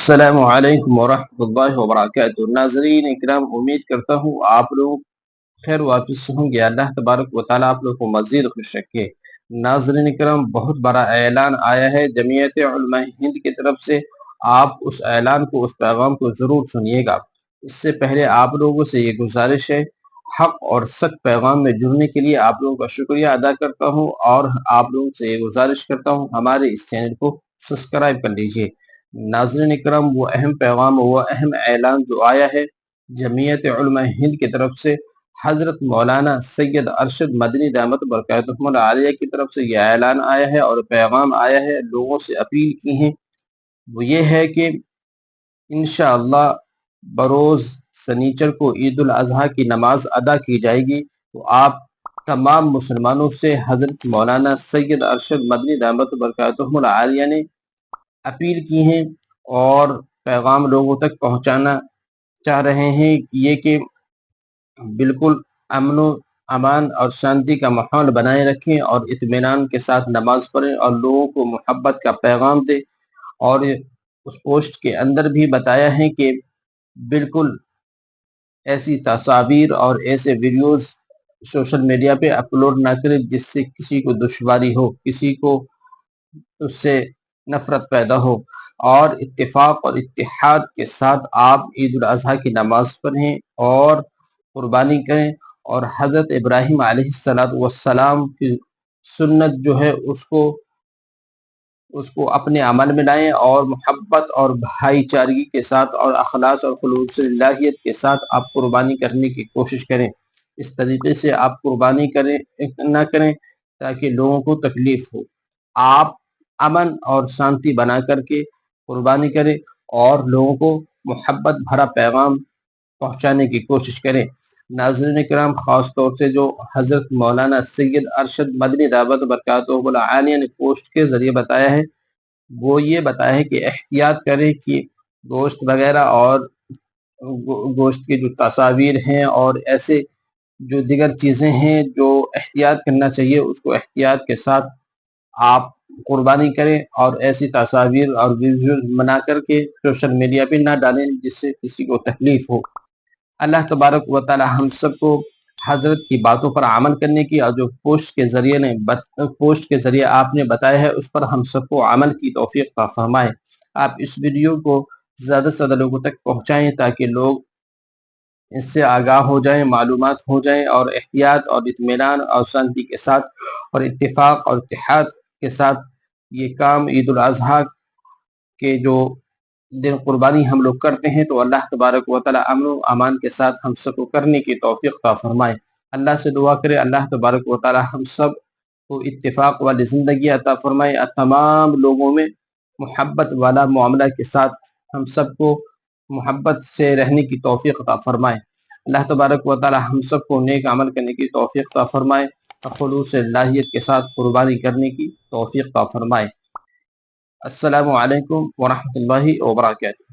السلام علیکم ورحمۃ اللہ وبرکاتہ۔ ناظرین اکرام، امید کرتا ہوں آپ لوگ خیر واپس ہوں گے۔ اللہ تبارک و تعالیٰ آپ لوگ کو مزید خوش رکھے۔ ناظرین اکرام، بہت بڑا اعلان آیا ہے جمعیت علماء ہند کی طرف سے۔ آپ اس اعلان کو، اس پیغام کو ضرور سنیے گا۔ اس سے پہلے آپ لوگوں سے یہ گزارش ہے، حق اور سچ پیغام میں جڑنے کے لیے آپ لوگوں کا شکریہ ادا کرتا ہوں، اور آپ لوگوں سے یہ گزارش کرتا ہوں ہمارے اس چینل کو سبسکرائب کر لیجئے۔ ناظرین اکرام، وہ اہم پیغام، وہ اہم اعلان جو آیا ہے جمعیت علماء ہند کی طرف سے، حضرت مولانا سید ارشد مدنی دامت برکاتہم العالیہ کی طرف سے یہ اعلان آیا ہے اور پیغام آیا ہے، لوگوں سے اپیل کی ہیں، وہ یہ ہے کہ انشاءاللہ بروز سنیچر کو عید الاضحیٰ کی نماز ادا کی جائے گی، تو آپ تمام مسلمانوں سے حضرت مولانا سید ارشد مدنی دامت برکاتہم العالیہ نے اپیل کی ہیں اور پیغام لوگوں تک پہنچانا چاہ رہے ہیں، یہ کہ بالکل امن و امان اور شانتی کا ماحول بنائے رکھیں اور اطمینان کے ساتھ نماز پڑھیں اور لوگوں کو محبت کا پیغام دیں۔ اور اس پوسٹ کے اندر بھی بتایا ہے کہ بالکل ایسی تصاویر اور ایسے ویڈیوز سوشل میڈیا پہ اپلوڈ نہ کریں جس سے کسی کو دشواری ہو، کسی کو اس سے نفرت پیدا ہو، اور اتفاق اور اتحاد کے ساتھ آپ عید الاضحیٰ کی نماز پڑھیں اور قربانی کریں، اور حضرت ابراہیم علیہ السلام کی سنت جو ہے اس کو اپنے عمل میں لائیں، اور محبت اور بھائی چارگی کے ساتھ اور اخلاص اور خلوص اللہیت کے ساتھ آپ قربانی کرنے کی کوشش کریں۔ اس طریقے سے آپ قربانی نہ کریں تاکہ لوگوں کو تکلیف ہو۔ آپ امن اور شانتی بنا کر کے قربانی کریں اور لوگوں کو محبت بھرا پیغام پہنچانے کی کوشش کریں۔ ناظرین کرام، خاص طور سے جو حضرت مولانا سید ارشد مدنی دعوت برکاتہ العالیہ نے پوسٹ کے ذریعے بتایا ہے، وہ یہ بتایا ہے کہ احتیاط کریں کہ گوشت وغیرہ اور گوشت کی جو تصاویر ہیں اور ایسے جو دیگر چیزیں ہیں جو احتیاط کرنا چاہیے، اس کو احتیاط کے ساتھ آپ قربانی کریں، اور ایسی تصاویر اور ویڈیوز بنا کر کے سوشل میڈیا پہ نہ ڈالیں جس سے کسی کو تکلیف ہو۔ اللہ تبارک و تعالی ہم سب کو حضرت کی باتوں پر عمل کرنے کی، اور جو پوسٹ کے ذریعے آپ نے بتایا ہے اس پر ہم سب کو عمل کی توفیق عطا فرمائے۔ آپ اس ویڈیو کو زیادہ سے زیادہ لوگوں تک پہنچائیں تاکہ لوگ اس سے آگاہ ہو جائیں، معلومات ہو جائیں، اور احتیاط اور اطمینان اور شانتی کے ساتھ اور اتفاق اور اتحاد کے ساتھ یہ کام عید الاضحیٰ کے جو دن قربانی ہم لوگ کرتے ہیں، تو اللہ تبارک و تعالی امن و امان کے ساتھ ہم سب کو کرنے کی توفیق عطا فرمائے۔ اللہ سے دعا کرے اللہ تبارک و تعالی ہم سب کو اتفاق والی زندگی عطا فرمائے، تمام لوگوں میں محبت والا معاملہ کے ساتھ ہم سب کو محبت سے رہنے کی توفیق عطا فرمائے۔ اللہ تبارک و تعالی ہم سب کو نیک عمل کرنے کی توفیق عطا فرمائے، خلوص اللہیت کے ساتھ قربانی کرنے کی توفیق عطا فرمائے۔ السلام علیکم ورحمۃ اللہ وبرکاتہ۔